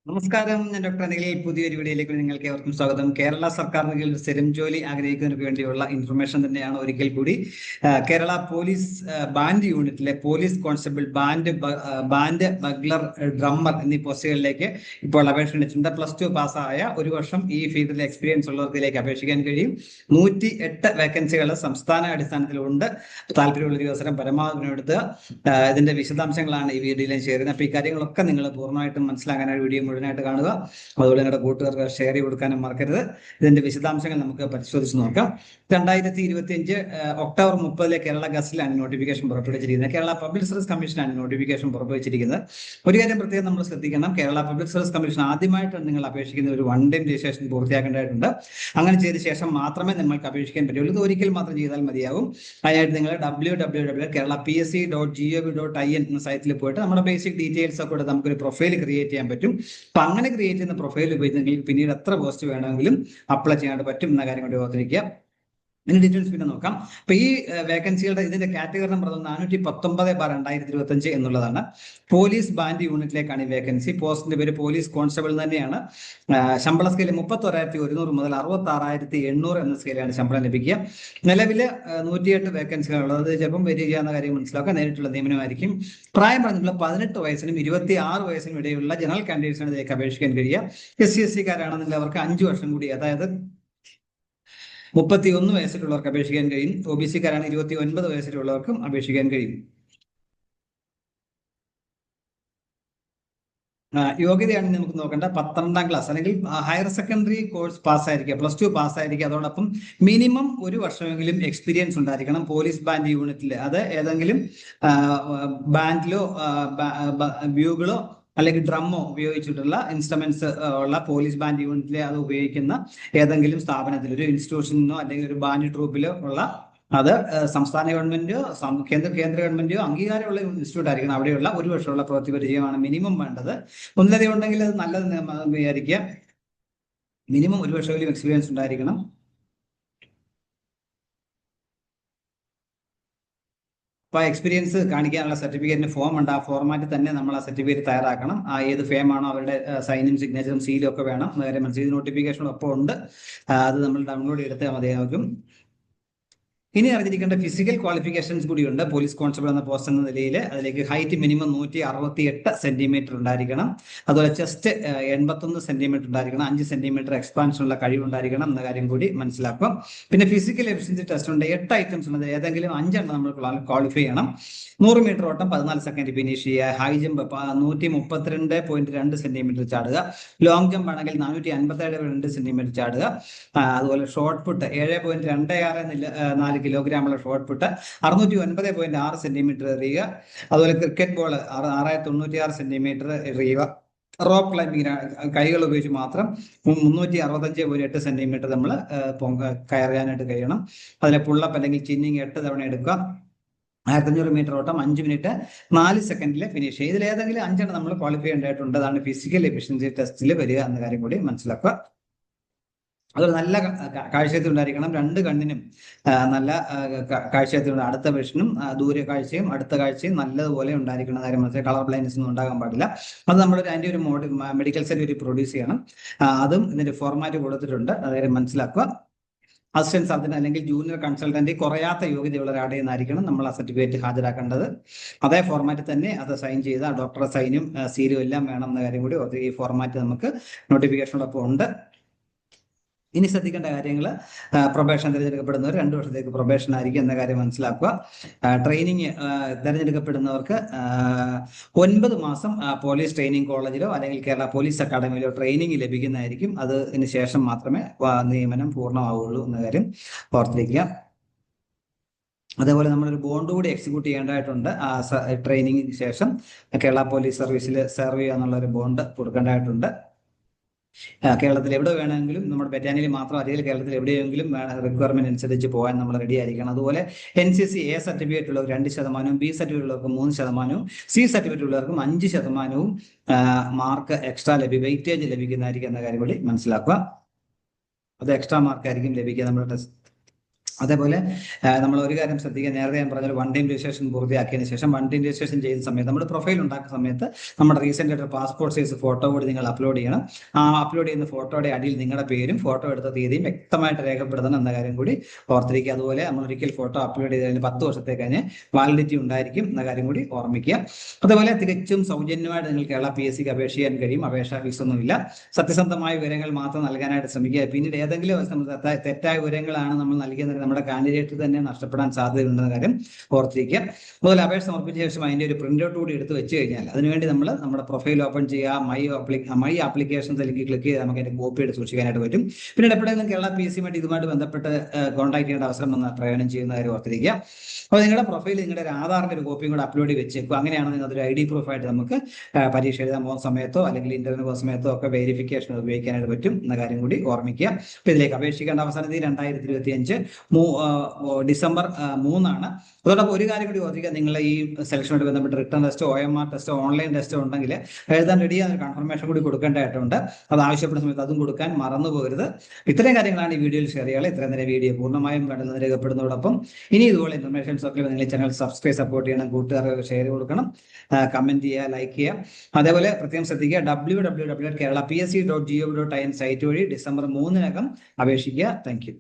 നമസ്കാരം, ഞാൻ ഡോക്ടർ അനിൽ. പുതിയൊരു വീഡിയോയിലേക്ക് നിങ്ങൾക്ക് ഏവർക്കും സ്വാഗതം. കേരള സർക്കാരിന് കീഴിൽ സ്ഥിരം ജോലി ആഗ്രഹിക്കുന്നവർക്ക് വേണ്ടിയുള്ള ഇൻഫർമേഷൻ തന്നെയാണ് ഒരിക്കൽ കൂടി. കേരള പോലീസ് ബാൻഡ് യൂണിറ്റിലെ പോലീസ് കോൺസ്റ്റബിൾ, ബാൻഡ് ബഗ്ലർ, ഡ്രമ്മർ എന്നീ പോസ്റ്റുകളിലേക്ക് ഇപ്പോൾ അപേക്ഷ ക്ഷണിച്ചിട്ടുണ്ട്. +2 പാസ്സായ, ഒരു വർഷം ഈ ഫീൽഡിൽ എക്സ്പീരിയൻസ് ഉള്ളവർക്കിലേക്ക് അപേക്ഷിക്കാൻ കഴിയും. 108 വേക്കൻസികൾ സംസ്ഥാന അടിസ്ഥാനത്തിലുണ്ട്. താല്പര്യമുള്ള അവസരം പരമാവധി വിനിയോഗപ്പെടുത്തുക. ഇതിന്റെ വിശദാംശങ്ങളാണ് ഈ വീഡിയോയിൽ ഷെയർ ചെയ്യുന്നത്. അപ്പോൾ ഈ കാര്യങ്ങളൊക്കെ നിങ്ങൾ പൂർണ്ണമായിട്ടും മനസ്സിലാക്കാനായി വീഡിയോ മുഴുവനായിട്ട് കാണുക. അതുപോലെ നിങ്ങളുടെ കൂട്ടുകാർക്ക് ഷെയർ ചെയ്ത് കൊടുക്കാനും മറക്കരുത്. ഇതിന്റെ വിശദാംശങ്ങൾ നമുക്ക് പരിശോധിച്ച് നോക്കാം. 2025 ഒക്ടോബർ 30 കേരള ഗസറ്റിലാണ് നോട്ടിഫിക്കേഷൻ പുറപ്പെടുവിച്ചിരിക്കുന്നത്. കേരള പബ്ലിക് സർവീസ് കമ്മീഷനാണ് നോട്ടിഫിക്കേഷൻ പുറപ്പെടുവിച്ചിരിക്കുന്നത്. ഒരു കാര്യം പ്രത്യേകം നമ്മൾ ശ്രദ്ധിക്കണം. കേരള പബ്ലിക് സർവീസ് കമ്മീഷൻ ആദ്യമായിട്ടാണ് നിങ്ങൾ അപേക്ഷിക്കുന്ന ഒരു 1 ടൈം രജിസ്ട്രേഷൻ പൂർത്തിയാക്കേണ്ടതായിട്ടുണ്ട്. അങ്ങനെ ചെയ്ത ശേഷം മാത്രമേ നിങ്ങൾക്ക് അപേക്ഷിക്കാൻ പറ്റുള്ളൂ. ഇത് ഒരിക്കൽ മാത്രം ചെയ്താൽ മതിയാകും. അതിനായിട്ട് നിങ്ങൾ www.kerala.psc.gov.in എന്ന സൈറ്റിൽ പോയിട്ട് നമ്മുടെ ബേസിക് ഡീറ്റെയിൽസ് ഒക്കെ കൂടെ നമുക്കൊരു പ്രൊഫൈൽ ക്രിയേറ്റ് ചെയ്യാൻ പറ്റും. അപ്പൊ അങ്ങനെ ക്രിയേറ്റ് ചെയ്യുന്ന പ്രൊഫൈൽ ഉപയോഗിച്ച് പിന്നീട് എത്ര പോസ്റ്റ് വേണമെങ്കിലും അപ്ലൈ ചെയ്യാനായിട്ട് പറ്റും എന്ന കാര്യം കൂടി ഓർത്തിരിക്കുക. ഇതിന്റെ ഡീറ്റെയിൽസ് പിന്നെ നോക്കാം. അപ്പൊ ഈ വേക്കൻസികളുടെ ഇതിന്റെ കാറ്റഗറി നമ്പർ 419/2025 എന്നുള്ളതാണ്. പോലീസ് ബാൻഡ് യൂണിറ്റിലേക്കാണ് ഈ വേക്കൻസി. പോസ്റ്റിന്റെ പേര് പോലീസ് കോൺസ്റ്റബിൾ തന്നെയാണ്. ശമ്പള സ്കെയിൽ 31,100 മുതൽ 66,800 എന്ന സ്കെയിലാണ് ശമ്പളം ലഭിക്കുക. നിലവില് 108 വേക്കൻസികളുള്ളത്. അത് ചിലപ്പം വരിക ചെയ്യാവുന്ന കാര്യം മനസ്സിലാക്കുക. നേരിട്ടുള്ള നിയമനമായിരിക്കും. പ്രായം പറഞ്ഞിട്ടുള്ള 18 വയസ്സിനും 26 വയസ്സിനും ഇടയിലുള്ള ജനറൽ കാൻഡിഡേറ്റ്സിന് ഇതിലേക്ക് അപേക്ഷിക്കാൻ കഴിയുക. SC/SC കാരാണെന്നുണ്ടെങ്കിൽ അവർക്ക് 5 വർഷം കൂടി, അതായത് 31 വയസ്സിലുള്ളവർക്ക് അപേക്ഷിക്കാൻ കഴിയും. OBC കാരാണ് 29 വയസ്സിലുള്ളവർക്കും അപേക്ഷിക്കാൻ കഴിയും. യോഗ്യതയാണെങ്കിൽ നമുക്ക് നോക്കേണ്ട 12ാം ക്ലാസ് അല്ലെങ്കിൽ ഹയർ സെക്കൻഡറി കോഴ്സ് പാസ്സായിരിക്കുക, +2 പാസ്സായിരിക്കുക. അതോടൊപ്പം മിനിമം 1 വർഷമെങ്കിലും എക്സ്പീരിയൻസ് ഉണ്ടായിരിക്കണം പോലീസ് ബാൻഡ് യൂണിറ്റിൽ. അത് ഏതെങ്കിലും ബാൻഡിലോ ബ്യൂഗിളോ അല്ലെങ്കിൽ ഡ്രമ്മോ ഉപയോഗിച്ചിട്ടുള്ള ഇൻസ്ട്രുമെന്റ്സ് ഉള്ള പോലീസ് ബാൻഡ് യൂണിറ്റിലെ അത് ഉപയോഗിക്കുന്ന ഏതെങ്കിലും സ്ഥാപനത്തിൽ, ഒരു ഇൻസ്റ്റിറ്റ്യൂഷനോ അല്ലെങ്കിൽ ഒരു ബാൻഡ് ട്രൂപ്പിലോ ഉള്ള, അത് സംസ്ഥാന ഗവൺമെന്റോ കേന്ദ്ര ഗവൺമെന്റോ അംഗീകാരമുള്ള ഇൻസ്റ്റിറ്റ്യൂട്ട് ആയിരിക്കണം. അവിടെയുള്ള 1 വർഷമുള്ള പ്രവൃത്തി പരിചയമാണ് മിനിമം വേണ്ടത്. ഒന്നിലധികം ഉണ്ടെങ്കിൽ അത് നല്ലത് വിചാരിക്കുക. മിനിമം 1 വർഷമെങ്കിലും എക്സ്പീരിയൻസ് ഉണ്ടായിരിക്കണം. അപ്പോൾ എക്സ്പീരിയൻസ് കാണിക്കാനുള്ള സർട്ടിഫിക്കറ്റിന് ഫോം ഉണ്ട്. ആ ഫോർമാറ്റിൽ തന്നെ നമ്മൾ ആ സർട്ടിഫിക്കറ്റ് തയ്യാറാക്കണം. ഏത് ഫേമാണോ അവരുടെ സൈനും സിഗ്നേച്ചറും സീലും ഒക്കെ വേണം. നേരെ മനസ്സിലായി. നോട്ടിഫിക്കേഷനൊപ്പം ഉണ്ട്. അത് നമ്മൾ ഡൗൺലോഡ് ചെയ്തെടുത്താൽ മതിയാകും. ഇനി അറിഞ്ഞിരിക്കേണ്ട ഫിസിക്കൽ ക്വാളിഫിക്കേഷൻസ് കൂടിയുണ്ട്. പോലീസ് കോൺസ്റ്റബിൾ എന്ന പോസ്റ്റ് എന്ന നിലയിൽ അതിലേക്ക് ഹൈറ്റ് മിനിമം 168 സെന്റിമീറ്റർ ഉണ്ടായിരിക്കണം. അതുപോലെ ചെസ്റ്റ് 81 സെന്റിമീറ്റർ ഉണ്ടായിരിക്കണം. 5 സെന്റിമീറ്റർ എക്സ്പാൻഷനുള്ള കഴിവുണ്ടായിരിക്കണം എന്ന കാര്യം കൂടി മനസ്സിലാക്കുക. പിന്നെ ഫിസിക്കൽ എഫിഷ്യൻസി ടെസ്റ്റ് ഉണ്ട്. 8 ഐറ്റംസ് ഉണ്ട്. ഏതെങ്കിലും 5 എണ്ണം നമ്മൾ ക്വാളിഫൈ ചെയ്യണം. 100 മീറ്റർ ഓട്ടം 14 സെക്കൻഡ് ഫിനിഷ് ചെയ്യുക. ഹൈ ജമ്പ് 132.2 സെന്റിമീറ്റർ ചാടുക. ലോങ് ജമ്പ് ആണെങ്കിൽ 457.2 സെന്റിമീറ്റർ ചാടുക. അതുപോലെ ഷോർട്ട് പുട്ട് 7.26 കിലോഗ്രാമുള്ള ഷോർട്ട് പുട്ട്, 609.6 സെന്റിമീറ്റർ എറിയുക. അതുപോലെ ക്രിക്കറ്റ് ബോൾ 696 സെന്റിമീറ്റർ എറിയുക. റോപ്പ് ക്ലൈംബിങ്ങിന് കൈകൾ ഉപയോഗിച്ച് മാത്രം 365.8 സെന്റിമീറ്റർ നമ്മൾ കയറാനായിട്ട് കഴിയണം. അതിലെ പുള്ളപ്പ് അല്ലെങ്കിൽ ചിന്നിങ് 8 തവണ എടുക്കുക. 1500 മീറ്റർ ഓട്ടം 5 മിനിറ്റ് 4 സെക്കൻഡിൽ ഫിനിഷ് ചെയ്യുക. ഇതിൽ ഏതെങ്കിലും 5 എണ്ണം നമ്മൾ ക്വാളിഫൈ ചെയ്യേണ്ടതായിട്ടുണ്ട്. അതാണ് ഫിസിക്കൽ എഫിഷ്യൻസി ടെസ്റ്റിൽ വരിക എന്ന കാര്യം കൂടി മനസ്സിലാക്കുക. അതൊരു നല്ല കാഴ്ചശക്തി ഉണ്ടായിരിക്കണം. 2 കണ്ണിനും നല്ല കാഴ്ചശക്തി ഉണ്ട്. അടുത്ത വിഷനും ദൂര കാഴ്ചയും അടുത്ത കാഴ്ചയും നല്ലതുപോലെ ഉണ്ടായിരിക്കണം. കാര്യം മനസ്സിലായി. കളർ ബ്ലൈൻഡ്നസ് ഒന്നും ഉണ്ടാകാൻ പാടില്ല. അത് നമ്മൾ അതിൻ്റെ ഒരു മെഡിക്കൽ സർട്ടിഫിക്കറ്റ് പ്രൊഡ്യൂസ് ചെയ്യണം. അതും ഇതിന്റെ ഫോർമാറ്റ് കൊടുത്തിട്ടുണ്ട്. അതായത് മനസ്സിലാക്കുക. അസിസ്റ്റന്റ് സർജൻ അല്ലെങ്കിൽ ജൂനിയർ കൺസൾട്ടന്റ് കുറയാത്ത യോഗ്യതയുള്ള ഒരാളുടെ നിന്നായിരിക്കണം നമ്മൾ ആ സർട്ടിഫിക്കറ്റ് ഹാജരാക്കേണ്ടത്. അതേ ഫോർമാറ്റിൽ തന്നെ അത് സൈൻ ചെയ്ത ഡോക്ടറെ സൈനും സീലും എല്ലാം വേണം എന്ന കാര്യം കൂടി ഈ ഫോർമാറ്റ് നമുക്ക് നോട്ടിഫിക്കേഷനോടൊപ്പം ഉണ്ട്. ഇനി ശ്രദ്ധിക്കേണ്ട കാര്യങ്ങൾ, പ്രൊബേഷൻ തിരഞ്ഞെടുക്കപ്പെടുന്നവർ 2 വർഷത്തേക്ക് പ്രൊബേഷൻ ആയിരിക്കും എന്ന കാര്യം മനസ്സിലാക്കുക. ട്രെയിനിങ് തിരഞ്ഞെടുക്കപ്പെടുന്നവർക്ക് 9 മാസം പോലീസ് ട്രെയിനിങ് കോളേജിലോ അല്ലെങ്കിൽ കേരള പോലീസ് അക്കാഡമിയിലോ ട്രെയിനിങ് ലഭിക്കുന്നതായിരിക്കും. അതിന് ശേഷം മാത്രമേ നിയമനം പൂർണ്ണമാവുകയുള്ളൂ എന്ന കാര്യം ഓർത്തിരിക്കുക. അതേപോലെ നമ്മളൊരു ബോണ്ട് കൂടി എക്സിക്യൂട്ട് ചെയ്യേണ്ടതായിട്ടുണ്ട്. ട്രെയിനിങ്ങിന് ശേഷം കേരള പോലീസ് സർവീസിൽ സെർവ് ചെയ്യുക എന്നുള്ള ഒരു ബോണ്ട് കൊടുക്കേണ്ടതായിട്ടുണ്ട്. കേരളത്തിൽ എവിടെ വേണമെങ്കിലും, നമ്മുടെ ബറ്റാലിയനിൽ മാത്രം അല്ലെങ്കിൽ കേരളത്തിൽ എവിടെയെങ്കിലും റിക്വയർമെന്റ് അനുസരിച്ച് പോകാൻ നമ്മൾ റെഡി ആയിരിക്കണം. അതുപോലെ NCC A സർട്ടിഫിക്കറ്റ് ഉള്ളവർ 2%, B സർട്ടിഫിക്കറ്റ് ഉള്ളവർക്ക് 3%, C സർട്ടിഫിക്കറ്റ് ഉള്ളവർക്കും 5% മാർക്ക് എക്സ്ട്രാ വെയിറ്റേജ് ലഭിക്കുന്നതായിരിക്കും എന്ന കാര്യം കൂടി മനസ്സിലാക്കുക. അത് എക്സ്ട്രാ മാർക്ക് ആയിരിക്കും ലഭിക്കുക നമ്മുടെ അതേപോലെ നമ്മൾ ഒരു കാര്യം ശ്രദ്ധിക്കുക, നേരത്തെ ഞാൻ പറഞ്ഞ വൺ ടൈം രജിസ്ട്രേഷൻ പൂർത്തിയാക്കിയതിനു ശേഷം വൺ ടൈം രജിസ്ട്രേഷൻ ചെയ്യുന്ന സമയത്ത് നമ്മുടെ പ്രൊഫൈൽ ഉണ്ടാക്കുന്ന സമയത്ത് നമ്മുടെ റീസെന്റ് ആയിട്ട് പാസ്പോർട്ട് സൈസ് ഫോട്ടോ കൂടി നിങ്ങൾ അപ്ലോഡ് ചെയ്യണം. ആ അപ്ലോഡ് ചെയ്യുന്ന ഫോട്ടോയുടെ അടിയിൽ നിങ്ങളുടെ പേരും ഫോട്ടോ എടുത്ത തീയതിയും വ്യക്തമായിട്ട് രേഖപ്പെടുത്തണം എന്ന കാര്യം കൂടി ഓർത്തിരിക്കുക. അതുപോലെ നമ്മൾ ഒരിക്കൽ ഫോട്ടോ അപ്ലോഡ് ചെയ്തതിന് 10 വർഷത്തേക്ക് കഴിഞ്ഞ് വാലിഡിറ്റി ഉണ്ടായിരിക്കും എന്ന കാര്യം കൂടി ഓർമ്മിക്കുക. അതുപോലെ തികച്ചും സൗജന്യമായിട്ട് നിങ്ങൾക്ക് കേരള PSC അപേക്ഷ ചെയ്യാൻ കഴിയും. അപേക്ഷാ ഫീസൊന്നുമില്ല. സത്യസന്ധമായ വിവരങ്ങൾ മാത്രം നൽകാനായിട്ട് ശ്രമിക്കുക. പിന്നീട് ഏതെങ്കിലും തെറ്റായ വിവരങ്ങളാണ് നമ്മൾ നൽകിയത് നമ്മുടെ കാൻഡിഡേറ്റ് തന്നെ നഷ്ടപ്പെടാൻ സാധ്യതയുണ്ടെന്ന കാര്യം ഓർത്തിരിക്കുക. അതുപോലെ അപേക്ഷ സമർപ്പിച്ച ശേഷം അതിന്റെ ഒരു പ്രിന്റ് ഔട്ട് കൂടി എടുത്ത് വെച്ച് കഴിഞ്ഞാൽ അതിനുവേണ്ടി നമ്മൾ നമ്മുടെ പ്രൊഫൈൽ ഓപ്പൺ ചെയ്യുക, മൈ ആപ്ലിക്കേഷൻസ് അല്ലെങ്കിൽ ക്ലിക്ക് ചെയ്ത് നമുക്ക് അതിന്റെ കോപ്പി എടുത്ത് സൂക്ഷിക്കാനായിട്ട് പറ്റും. പിന്നീട് എപ്പോഴെങ്കിലും കേരള PSC ഇതുമായിട്ട് ബന്ധപ്പെട്ട് കോൺടാക്ട് ചെയ്യേണ്ട അവസരം വന്ന് പ്രയോജനം ചെയ്യുന്ന കാര്യം ഓർത്തിരിക്കുക. അപ്പോൾ നിങ്ങളുടെ പ്രൊഫൈൽ നിങ്ങളുടെ ഒരു ആധാറിന്റെ ഒരു കോപ്പിയും കൂടെ അപ്ലോഡ് ചെയ്ത് വെച്ചേക്കും. അങ്ങനെയാണെങ്കിൽ അതൊരു ID പ്രൂഫായിട്ട് നമുക്ക് പരീക്ഷ എഴുതാൻ പോകുന്ന സമയത്തോ അല്ലെങ്കിൽ ഇന്റർവ്യൂ പോകുന്ന സമയത്തോ ഒക്കെ വെരിഫിക്കേഷൻ ഉപയോഗിക്കാനായിട്ട് പറ്റും എന്ന കാര്യം കൂടി ഓർമ്മിക്കുക. അപ്പോൾ ഇതിലേക്ക് അപേക്ഷിക്കേണ്ട അവസാന തീയതി 2025 ഡിസംബർ 3 അതോടൊപ്പം ഒരു കാര്യം കൂടി ഓർമ്മിക്കുക, നിങ്ങൾ ഈ സെലക്ഷനുമായിട്ട് ബന്ധപ്പെട്ട് റിട്ടേൺ ടെസ്റ്റോ OMR ടെസ്റ്റോ ഓൺലൈൻ ടെസ്റ്റോ ഉണ്ടെങ്കിൽ എഴുതാൻ റെഡിയാകുന്ന കൺഫർമേഷൻ കൂടി കൊടുക്കേണ്ടതായിട്ടുണ്ട്. അത് ആവശ്യപ്പെടുന്ന സമയത്ത് അതും കൊടുക്കാൻ മറന്നു പോകരുത്. ഇത്രയും കാര്യങ്ങളാണ് ഈ വീഡിയോയിൽ ഷെയർ ചെയ്യുക. ഇത്രയും നേരം വീഡിയോ പൂർണ്ണമായും കണ്ടെന്ന് രേഖപ്പെടുന്നതോടൊപ്പം ഇനി ഇതുപോലെ ഇൻഫർമേഷൻസ് ഒക്കെ നിങ്ങൾ ചാനൽ സബ്സ്ക്രൈബ് സപ്പോർട്ട് ചെയ്യണം, കൂട്ടുകാർക്ക് ഷെയർ കൊടുക്കണം, കമന്റ് ചെയ്യുക, ലൈക്ക് ചെയ്യുക. അതേപോലെ പ്രത്യേകം ശ്രദ്ധിക്കുക, www.keralapsc.gov.in സൈറ്റ് വഴി ഡിസംബർ 3 അപേക്ഷിക്കുക. Thank you.